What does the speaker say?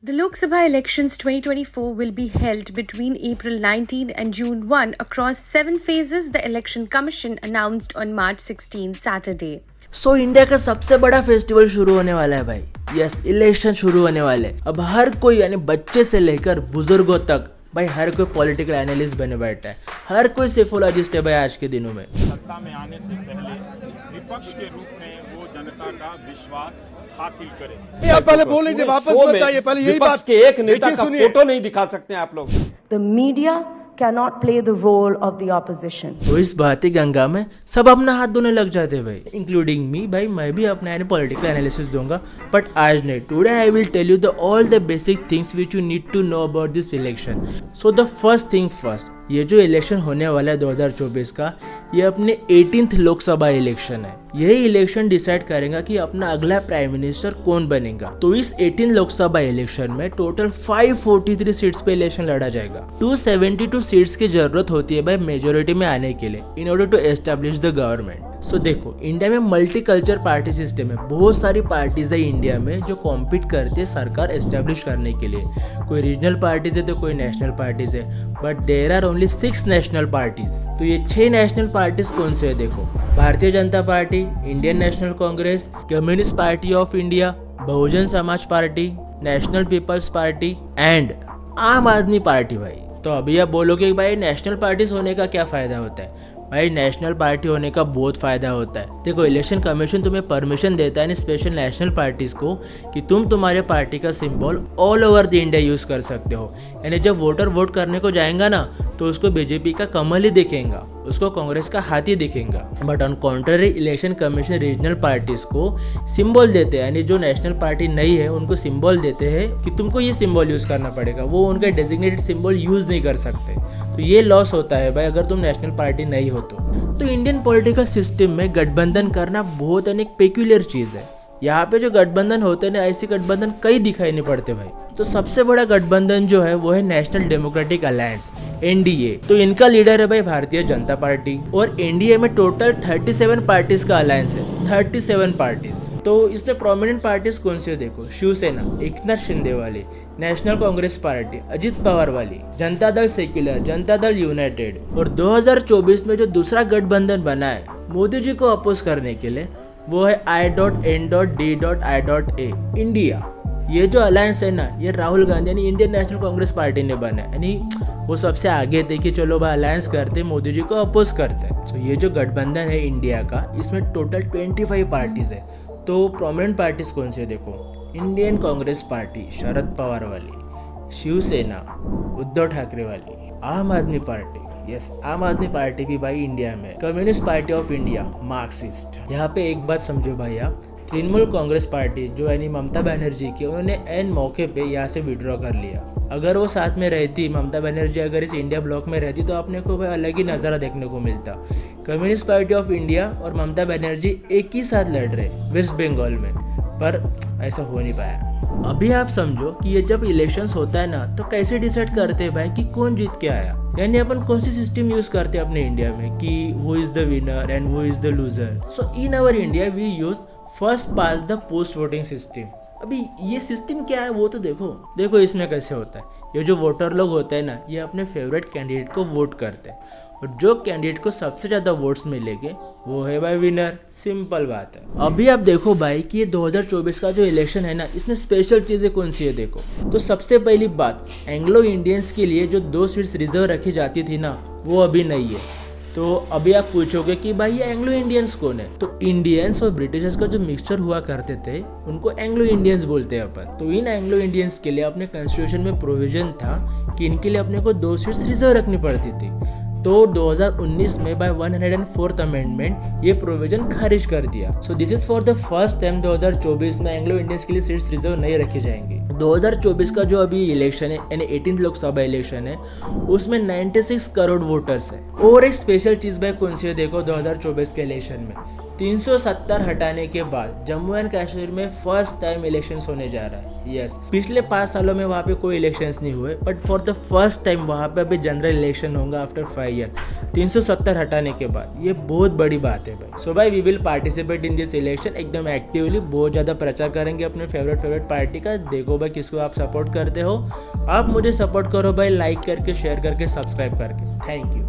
The Lok Sabha elections 2024 will be held between April 19 and June 1 across 7 phases, the Election Commission announced on March 16 Saturday. So India का सबसे बड़ा festival शुरू होने वाला है भाई। यस, इलेक्शन शुरू होने वाले। अब हर कोई यानी बच्चे से लेकर बुजुर्गों तक भाई हर कोई पॉलिटिकल एनालिस्ट बने बैठा है, हर कोई सेफोलॉजिस्ट है भाई आज के दिनों में। सत्ता में आने से पहले विपक्ष के रूप में वो जनता का विश्वास हासिल करे। आप पहले बोल लीजिए, वापस बताइए। पहले यही बात के एक नेता का फोटो नहीं दिखा सकते हैं आप लोग। The media cannot play the role of the opposition. तो इस भाती गंगा में सब अपना हाथ धोने लग जाते भाई, इंक्लूडिंग मी। भाई मैं भी अपना पॉलिटिकल एनालिसिस दूंगा, बट आज नहीं। Today I will tell you the all the basic things which you need to know about this election. So the first thing first, ये जो इलेक्शन होने वाला है 2024 का, ये अपने 18th लोकसभा इलेक्शन है। यही इलेक्शन डिसाइड करेगा कि अपना अगला प्राइम मिनिस्टर कौन बनेगा। तो इस 18 लोकसभा इलेक्शन में टोटल 543 सीट्स पे इलेक्शन लड़ा जाएगा। 272 सीट्स की जरूरत होती है भाई मेजोरिटी में आने के लिए, in order to establish the government. So देखो, इंडिया में मल्टी कल्चर पार्टी सिस्टम है। बहुत सारी पार्टीज है इंडिया में जो कॉम्पीट करती है सरकार एस्टेब्लिश करने के लिए। कोई रीजनल पार्टीज है तो कोई नेशनल पार्टीज है, but there are only 6 national parties. तो ये 6 नेशनल पार्टीज कौन से है देखो, Bharatiya Janata party, Indian National Congress, Communist party of India, Bahujan Samaj party, National People's party and Aam Aadmi party. भाई तो अभी आप बोलोगे भाई नेशनल पार्टीज होने का क्या फायदा होता है। भाई नेशनल पार्टी होने का बहुत फायदा होता है। देखो, इलेक्शन कमीशन तुम्हें परमिशन देता है स्पेशल नेशनल पार्टीज को कि तुम तुम्हारे पार्टी का symbol all over the India use कर सकते हो। यानी जब वोटर वोट करने को जाएगा ना तो उसको बीजेपी का कमल ही दिखेगा, उसको कांग्रेस का हाथी दिखेगा। But on contrary, election commission regional parties को सिंबल देते हैं, यानी जो नेशनल पार्टी नहीं है उनको सिंबल देते हैं कि तुमको ये सिंबल यूज करना पड़ेगा। वो उनका डेजिग्नेटेड सिंबल यूज नहीं कर सकते। तो ये लॉस होता है भाई अगर तुम नेशनल पार्टी नहीं हो तो इंडियन पॉलिटिकल सिस्टम में गठबंधन करना बहुत एक पेक्यूलियर चीज है। यहाँ पे जो गठबंधन होते हैं ना, ऐसे गठबंधन कई दिखाई नहीं पड़ते भाई। तो सबसे बड़ा गठबंधन जो है वो है नेशनल डेमोक्रेटिक अलायंस, एनडीए। तो इनका लीडर है भाई भारतीय जनता पार्टी, और एनडीए में टोटल 37 पार्टीज का अलायंस है, 37 पार्टीज। तो इसमें प्रोमिनेंट पार्टीज कौन सी है देखो, शिवसेना एकनाथ शिंदे वाली, नेशनल कांग्रेस पार्टी अजित पवार वाली, जनता दल सेक्युलर, जनता दल यूनाइटेड। और 2024 में जो दूसरा गठबंधन बना है मोदी जी को अपोज करने के लिए, वो है I.N.D.I.A इंडिया। ये जो अलायंस है ना, ये राहुल गांधी यानी इंडियन नेशनल कांग्रेस पार्टी ने बना है। यानी वो सबसे आगे थे कि चलो भाई अलायंस करते, मोदी जी को अपोज करते हैं। तो ये जो गठबंधन है इंडिया का, इसमें टोटल 25 पार्टीज है। तो प्रोमिनेंट पार्टीज कौन से देखो, इंडियन कांग्रेस पार्टी शरद पवार वाली, शिवसेना उद्धव ठाकरे वाली, आम आदमी पार्टी, यस आम आदमी पार्टी भी भाई इंडिया में, communist party of India Marxist. यहाँ पे एक बात समझो भाई आप, तृणमूल कांग्रेस पार्टी जो यानी ममता बनर्जी की, उन्होंने एन मौके पे यहाँ से विड्रॉ कर लिया। अगर वो साथ में रहती, ममता बनर्जी अगर इस इंडिया ब्लॉक में रहती, तो आपने को भाई अलग ही नज़ारा देखने को मिलता। कम्युनिस्ट पार्टी ऑफ इंडिया और ममता बनर्जी एक ही साथ लड़ रहे वेस्ट बंगाल में, पर ऐसा हो नहीं पाया। अभी आप समझो कि ये जब इलेक्शंस होता है ना, तो कैसे डिसाइड करते हैं भाई कि कौन जीत के आया। यानी अपन कौन सी सिस्टम यूज करते हैं अपने इंडिया में कि वो इज द विनर एंड वो is the loser. So in our India we use first past the post voting system. अभी ये सिस्टम क्या है वो तो देखो इसमें कैसे होता है। ये जो वोटर लोग होते हैं ना, ये अपने फेवरेट कैंडिडेट को वोट करते हैं, और जो कैंडिडेट को सबसे ज़्यादा वोट्स मिलेंगे वो है भाई विनर। सिंपल बात है। अभी आप देखो भाई कि ये 2024 का जो इलेक्शन है ना, इसमें स्पेशल चीज़ें कौन सी है देखो। तो सबसे पहली बात, एंग्लो इंडियंस के लिए जो 2 सीट्स रिजर्व रखी जाती थी ना, वो अभी नहीं है। तो अभी आप पूछोगे कि भाई ये एंग्लो इंडियंस कौन है, तो इंडियंस और ब्रिटिशर्स का जो मिक्सचर हुआ करते थे उनको एंग्लो इंडियंस बोलते हैं अपन। तो इन एंग्लो इंडियंस के लिए अपने कॉन्स्टिट्यूशन में प्रोविजन था कि इनके लिए अपने को 2 सीट्स रिजर्व रखनी पड़ती थी। तो 2019 में बाय 104th अमेंडमेंट ये प्रोविजन खारिज कर दिया। So this is for the first time 2024 में एंग्लो इंडियंस के लिए सीट्स रिजर्व नहीं रखी जाएंगी। 2024 का जो अभी इलेक्शन है यानी 18th लोकसभा इलेक्शन है, उसमें 96 करोड़ वोटर्स है। और एक स्पेशल चीज भाई कौन सी है देखो 2024 के इलेक्शन में, 370 हटाने के बाद जम्मू एंड कश्मीर में फर्स्ट टाइम इलेक्शंस होने जा रहा है। यस, पिछले 5 सालों में वहाँ पे कोई इलेक्शंस नहीं हुए, but for the first time वहाँ पे अभी जनरल इलेक्शन होगा आफ्टर 5 ईयर। 370 हटाने के बाद ये बहुत बड़ी बात है भाई। सो भाई we will participate in this election एकदम एक्टिवली, बहुत ज़्यादा प्रचार करेंगे अपने फेवरेट पार्टी का। देखो भाई किसको आप सपोर्ट करते हो। आप मुझे सपोर्ट करो भाई, लाइक करके, शेयर करके, सब्सक्राइब करके। Thank you.